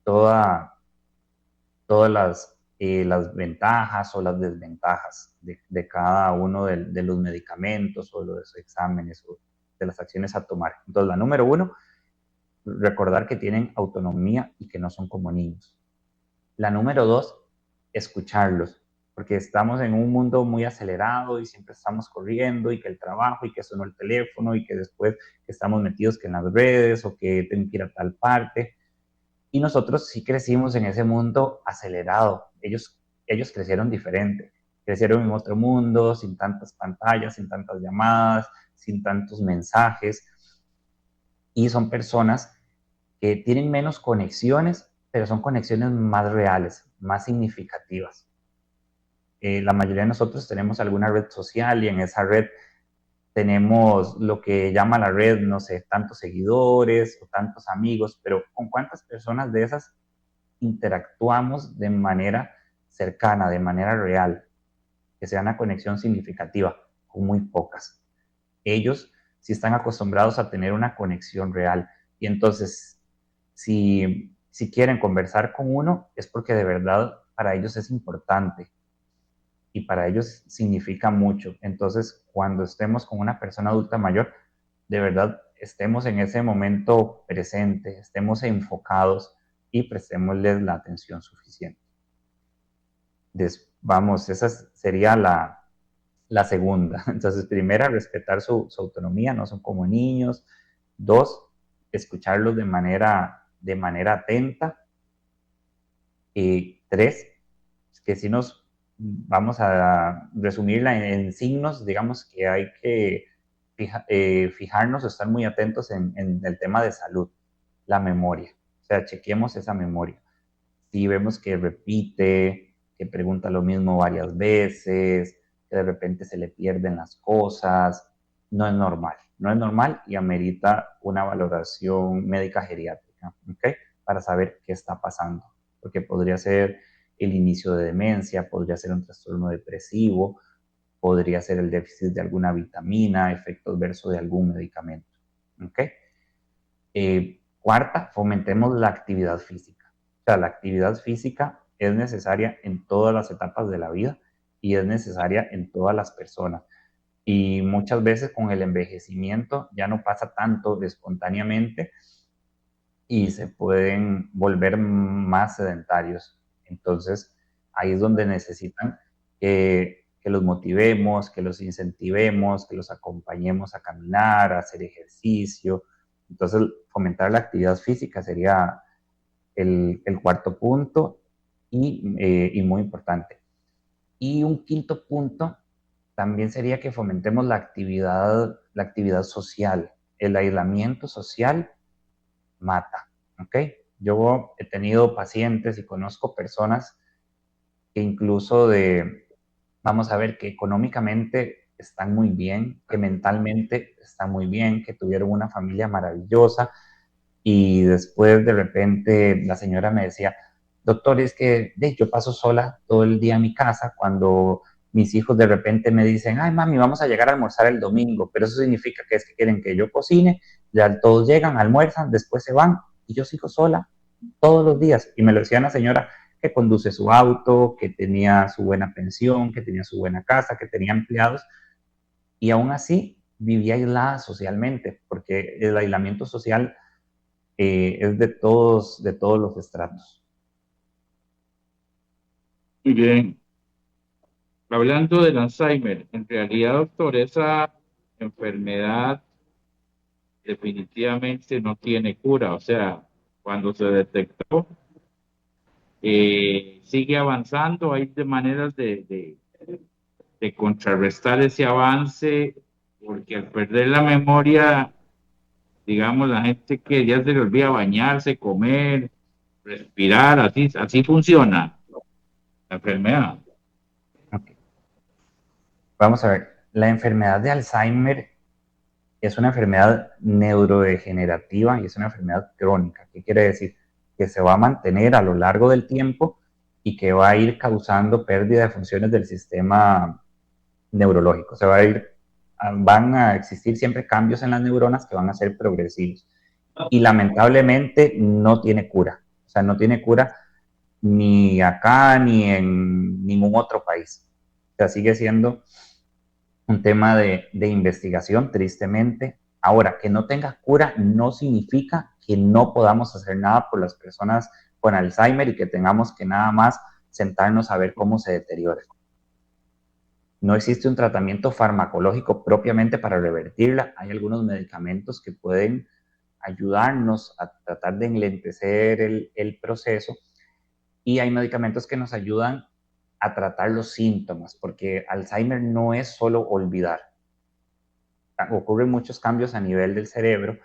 toda, todas las ventajas o las desventajas de cada uno de los medicamentos o de los exámenes o de las acciones a tomar. Entonces, la número 1, recordar que tienen autonomía y que no son como niños. La número 2, escucharlos, porque estamos en un mundo muy acelerado y siempre estamos corriendo y que el trabajo y que sonó el teléfono y que después que estamos metidos que en las redes o que tengo que ir a tal parte. Y nosotros sí crecimos en ese mundo acelerado. Ellos crecieron diferente, crecieron en otro mundo, sin tantas pantallas, sin tantas llamadas, sin tantos mensajes. Y son personas que tienen menos conexiones, pero son conexiones más reales, más significativas. La mayoría de nosotros tenemos alguna red social y en esa red tenemos lo que llama la red, no sé, tantos seguidores o tantos amigos, pero ¿con cuántas personas de esas interactuamos de manera cercana, de manera real, que sea una conexión significativa? Con muy pocas. Ellos sí están acostumbrados a tener una conexión real y entonces si quieren conversar con uno es porque de verdad para ellos es importante y para ellos significa mucho. Entonces, cuando estemos con una persona adulta mayor, de verdad estemos en ese momento presente, estemos enfocados y prestémosles la atención suficiente. Vamos, esa sería la segunda. Entonces, primera, respetar su autonomía, no son como niños. 2, escucharlos de manera atenta. Y 3, que si nos vamos a resumirla en signos, digamos que hay que fijarnos o estar muy atentos en el tema de salud, la memoria. O sea, chequeemos esa memoria. Si vemos que repite, que pregunta lo mismo varias veces, que de repente se le pierden las cosas, no es normal. No es normal y amerita una valoración médica geriátrica, ¿ok? Para saber qué está pasando. Porque podría ser el inicio de demencia, podría ser un trastorno depresivo, podría ser el déficit de alguna vitamina, efecto adverso de algún medicamento, ¿ok? Cuarta, fomentemos la actividad física. O sea, la actividad física es necesaria en todas las etapas de la vida y es necesaria en todas las personas. Y muchas veces con el envejecimiento ya no pasa tanto espontáneamente y se pueden volver más sedentarios. Entonces, ahí es donde necesitan que los motivemos, que los incentivemos, que los acompañemos a caminar, a hacer ejercicio. Entonces, fomentar la actividad física sería el cuarto punto y muy importante. Y un quinto punto también sería que fomentemos la actividad social. El aislamiento social mata, ¿ok? Yo he tenido pacientes y conozco personas que incluso vamos a ver, que económicamente están muy bien, que mentalmente están muy bien, que tuvieron una familia maravillosa y después de repente la señora me decía, doctor, es que yo paso sola todo el día en mi casa cuando mis hijos de repente me dicen, ay mami, vamos a llegar a almorzar el domingo, pero eso significa que es que quieren que yo cocine, ya todos llegan, almuerzan, después se van y yo sigo sola todos los días. Y me lo decía una señora que conduce su auto, que tenía su buena pensión, que tenía su buena casa, que tenía empleados y aún así vivía aislada socialmente, porque el aislamiento social es de todos los estratos. Muy bien. Hablando del Alzheimer, en realidad, doctor, esa enfermedad definitivamente no tiene cura. O sea, cuando se detectó, sigue avanzando. Hay de maneras de contrarrestar ese avance, porque al perder la memoria, digamos, la gente que ya se le olvida bañarse, comer, respirar, así funciona la enfermedad. Okay. Vamos a ver, la enfermedad de Alzheimer es una enfermedad neurodegenerativa y es una enfermedad crónica. ¿Qué quiere decir? Que se va a mantener a lo largo del tiempo y que va a ir causando pérdida de funciones del sistema neurológico. Van a existir siempre cambios en las neuronas que van a ser progresivos. Y lamentablemente no tiene cura. O sea, no tiene cura ni acá ni en ningún otro país. O sea, sigue siendo un tema de investigación, tristemente. Ahora, que no tenga cura no significa que no podamos hacer nada por las personas con Alzheimer y que tengamos que nada más sentarnos a ver cómo se deteriora. No existe un tratamiento farmacológico propiamente para revertirla. Hay algunos medicamentos que pueden ayudarnos a tratar de enlentecer el proceso y hay medicamentos que nos ayudan a tratar los síntomas, porque Alzheimer no es solo olvidar. Ocurren muchos cambios a nivel del cerebro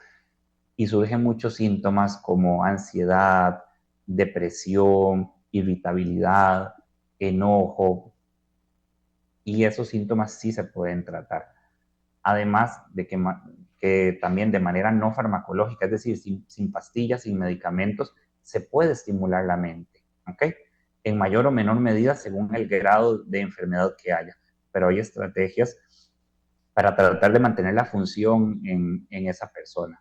y surgen muchos síntomas como ansiedad, depresión, irritabilidad, enojo, y esos síntomas sí se pueden tratar. Además de que también de manera no farmacológica, es decir, sin pastillas, sin medicamentos, se puede estimular la mente, ¿ok? En mayor o menor medida según el grado de enfermedad que haya, pero hay estrategias para tratar de mantener la función en esa persona,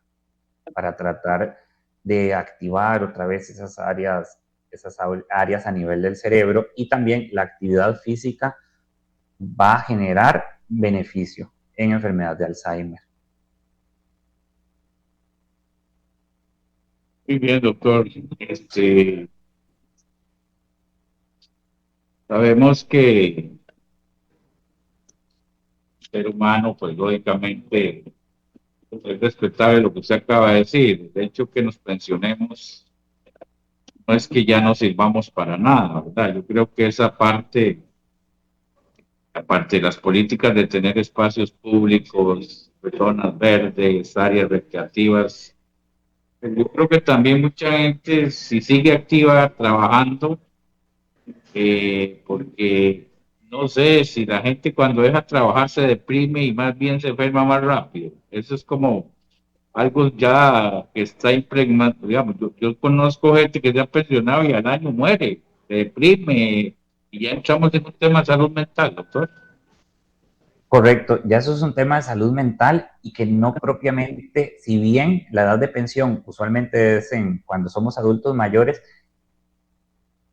para tratar de activar otra vez esas áreas a nivel del cerebro y también la actividad física va a generar beneficio en enfermedad de Alzheimer. Muy bien, doctor. Sabemos que el ser humano, pues lógicamente, Es respetable lo que usted acaba de decir. De hecho, que nos pensionemos no es que ya no sirvamos para nada, ¿verdad? Yo creo que esa parte, aparte de las políticas de tener espacios públicos, zonas verdes, áreas recreativas, yo creo que también mucha gente, si sigue activa trabajando, porque no sé si la gente cuando deja trabajar se deprime y más bien se enferma más rápido. Eso es como algo ya que está impregnado. Digamos, yo conozco gente que se ha pensionado y al año muere, se deprime y ya entramos en un tema de salud mental, doctor. Correcto, ya eso es un tema de salud mental y que no propiamente, si bien la edad de pensión usualmente es cuando somos adultos mayores,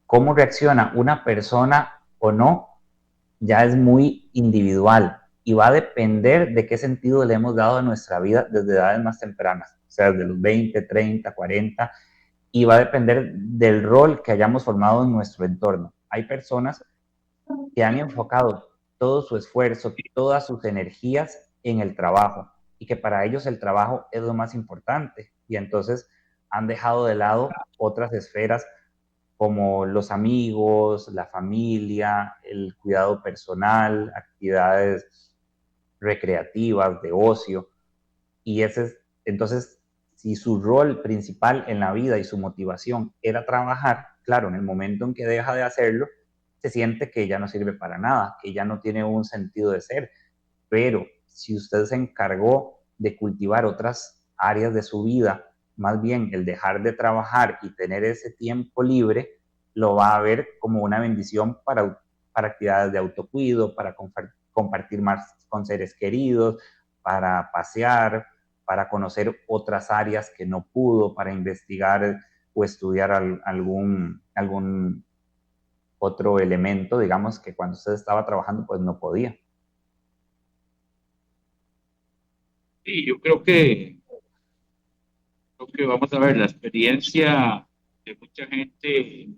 cómo reacciona una persona o no ya es muy individual y va a depender de qué sentido le hemos dado a nuestra vida desde edades más tempranas, o sea, desde los 20, 30, 40, y va a depender del rol que hayamos formado en nuestro entorno. Hay personas que han enfocado todo su esfuerzo, todas sus energías en el trabajo y que para ellos el trabajo es lo más importante y entonces han dejado de lado otras esferas como los amigos, la familia, el cuidado personal, actividades recreativas, de ocio. Y ese es, entonces, si su rol principal en la vida y su motivación era trabajar, claro, en el momento en que deja de hacerlo, se siente que ya no sirve para nada, que ya no tiene un sentido de ser. Pero si usted se encargó de cultivar otras áreas de su vida, más bien el dejar de trabajar y tener ese tiempo libre, lo va a ver como una bendición para actividades de autocuido, para compartir más con seres queridos, para pasear, para conocer otras áreas que no pudo, para investigar o estudiar algún otro elemento, digamos, que cuando usted estaba trabajando, pues no podía. Sí, yo creo que vamos a ver la experiencia de mucha gente.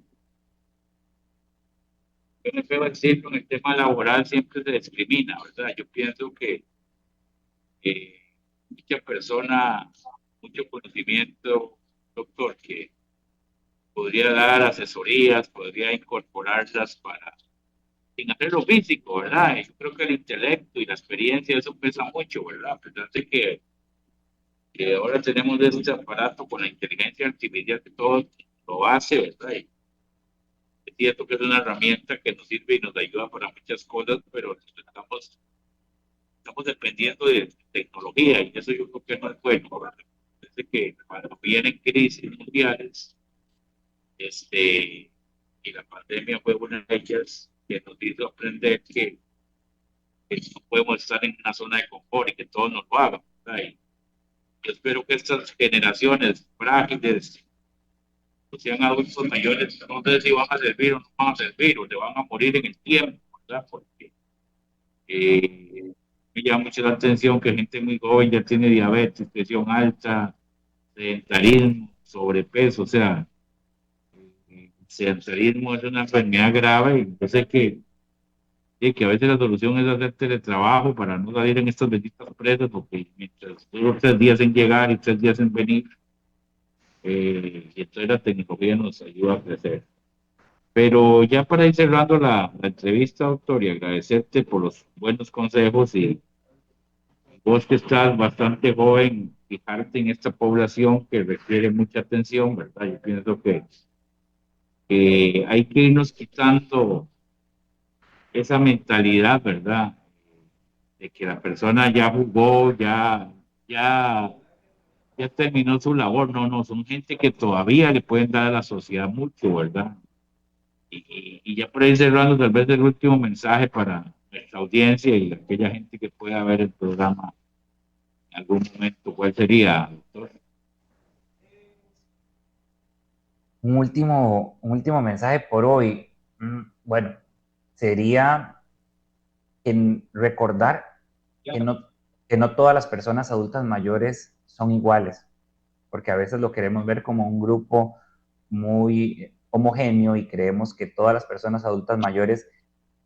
Yo no puedo decir con el tema laboral siempre se discrimina, ¿verdad? Yo pienso que eh, mucha persona, mucho conocimiento, doctor, que podría dar asesorías, podría incorporarlas para, sin hacerlo físico, ¿verdad? Y yo creo que el intelecto y la experiencia, eso pesa mucho, ¿verdad? A pesar de que ahora tenemos este aparato con la inteligencia artificial que todo lo hace, ¿verdad? Y es cierto que es una herramienta que nos sirve y nos ayuda para muchas cosas, pero estamos dependiendo de tecnología y eso yo creo que no es bueno, ¿verdad? Desde que cuando vienen crisis mundiales, este, y la pandemia fue una de ellas que nos hizo aprender que no podemos estar en una zona de confort y que todos nos lo hagan, ¿verdad? Y yo espero que estas generaciones frágiles, o sean adultos mayores, no sé si van a servir o no van a servir, o le van a morir en el tiempo, ¿verdad? Porque me llama mucho la atención que gente muy joven ya tiene diabetes, presión alta, sedentarismo, sobrepeso, o sea, el sedentarismo es una enfermedad grave y yo sé que a veces la solución es hacer teletrabajo para no salir en estas benditas presas, porque mientras duro 3 días en llegar y 3 días en venir, y entonces la tecnología nos ayuda a crecer. Pero ya para ir cerrando la entrevista, doctor, y agradecerte por los buenos consejos y vos que estás bastante joven, fijarte en esta población que requiere mucha atención, ¿verdad? Yo pienso que hay que irnos quitando esa mentalidad, ¿verdad? De que la persona ya jugó, ya, ya terminó su labor. No, no, son gente que todavía le pueden dar a la sociedad mucho, ¿verdad? Y ya por ahí cerrando, tal vez el último mensaje para nuestra audiencia y aquella gente que pueda ver el programa en algún momento, ¿cuál sería, doctor? Un último mensaje por hoy. Bueno, sería recordar que no, que no todas las personas adultas mayores son iguales, porque a veces lo queremos ver como un grupo muy homogéneo y creemos que todas las personas adultas mayores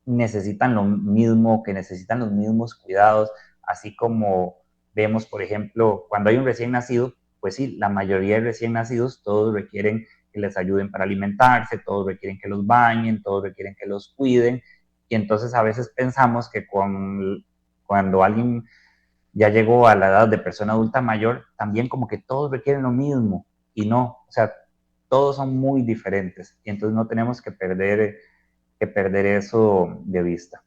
necesitan lo mismo, que necesitan los mismos cuidados, así como vemos, por ejemplo, cuando hay un recién nacido, pues sí, la mayoría de recién nacidos, todos requieren que les ayuden para alimentarse, todos requieren que los bañen, todos requieren que los cuiden, y entonces a veces pensamos que cuando alguien ya llegó a la edad de persona adulta mayor, también como que todos requieren lo mismo, y no, o sea, todos son muy diferentes, y entonces no tenemos que perder eso de vista.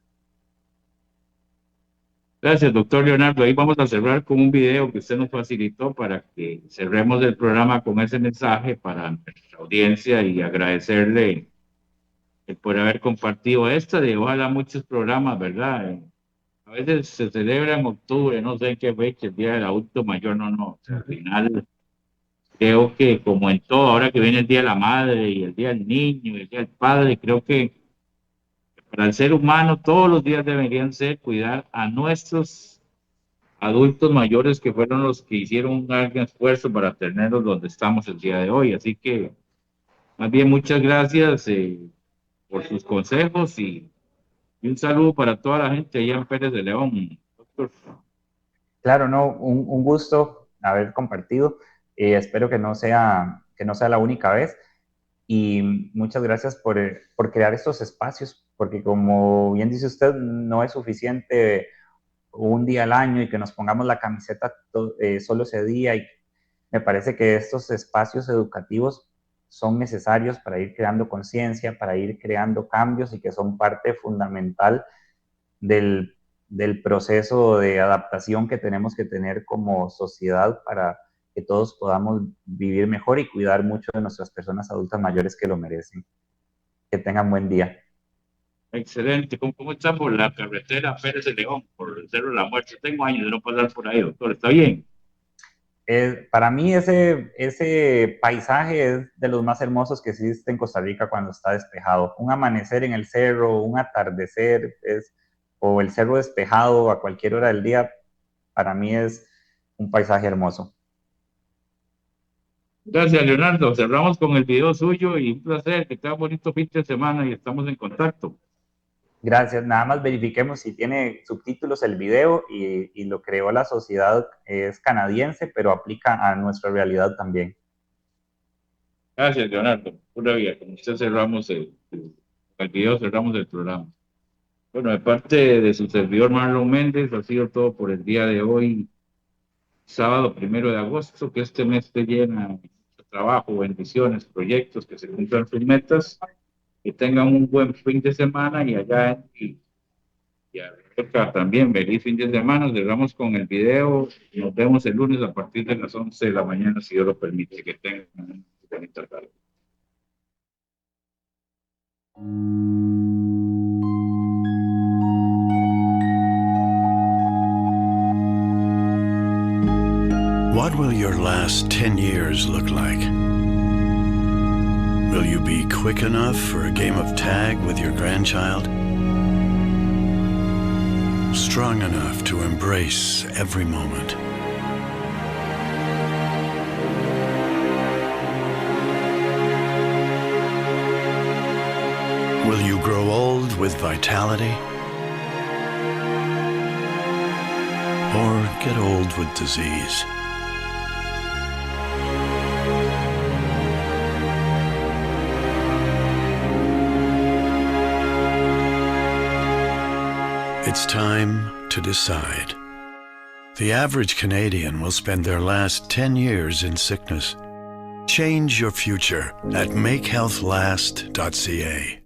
Gracias, doctor Leonardo. Ahí vamos a cerrar con un video que usted nos facilitó para que cerremos el programa con ese mensaje para nuestra audiencia y agradecerle por haber compartido esta de ojalá muchos programas, ¿verdad? A veces se celebra en octubre, no sé en qué fecha, el Día del Adulto Mayor, no. O sea, al final, creo que como en todo, ahora que viene el Día de la Madre y el Día del Niño y el Día del Padre, creo que para el ser humano todos los días deberían ser cuidar a nuestros adultos mayores que fueron los que hicieron un gran esfuerzo para tenerlos donde estamos el día de hoy. Así que, más bien, muchas gracias por sus consejos y un saludo para toda la gente allá en Pérez de León, doctor. Claro, no, un gusto haber compartido. Espero que no sea la única vez. Y muchas gracias por crear estos espacios, porque como bien dice usted, no es suficiente un día al año y que nos pongamos la camiseta solo ese día. Y me parece que estos espacios educativos son necesarios para ir creando conciencia, para ir creando cambios y que son parte fundamental del proceso de adaptación que tenemos que tener como sociedad para que todos podamos vivir mejor y cuidar mucho de nuestras personas adultas mayores que lo merecen. Que tengan buen día. Excelente. ¿Cómo está por la carretera Pérez de León, por el Cerro de la Muerte? Tengo años de no pasar por ahí, doctor. ¿Está bien? Para mí ese paisaje es de los más hermosos que existe en Costa Rica cuando está despejado. Un amanecer en el cerro, un atardecer, o el cerro despejado a cualquier hora del día, para mí es un paisaje hermoso. Gracias, Leonardo. Cerramos con el video suyo y un placer. Que tenga un bonito fin de semana y estamos en contacto. Gracias. Nada más verifiquemos si tiene subtítulos el video y lo creó la sociedad, es canadiense, pero aplica a nuestra realidad también. Gracias, Leonardo. Pura vida. Con usted cerramos el video, cerramos el programa. Bueno, de parte de su servidor Marlon Méndez, ha sido todo por el día de hoy, sábado 1 de agosto, que este mes esté llena de mucho trabajo, bendiciones, proyectos, que se cumplan sus metas, que tengan un buen fin de semana y allá y acá también, feliz fin de semana. Cerramos con el video. Nos vemos el lunes a partir de las 11 de la mañana, si Dios lo permite. Que tengan una bonita tarde. What will your last 10 years look like? Will you be quick enough for a game of tag with your grandchild? Strong enough to embrace every moment? Will you grow old with vitality? Or get old with disease? It's time to decide. The average Canadian will spend their last 10 years in sickness. Change your future at makehealthlast.ca.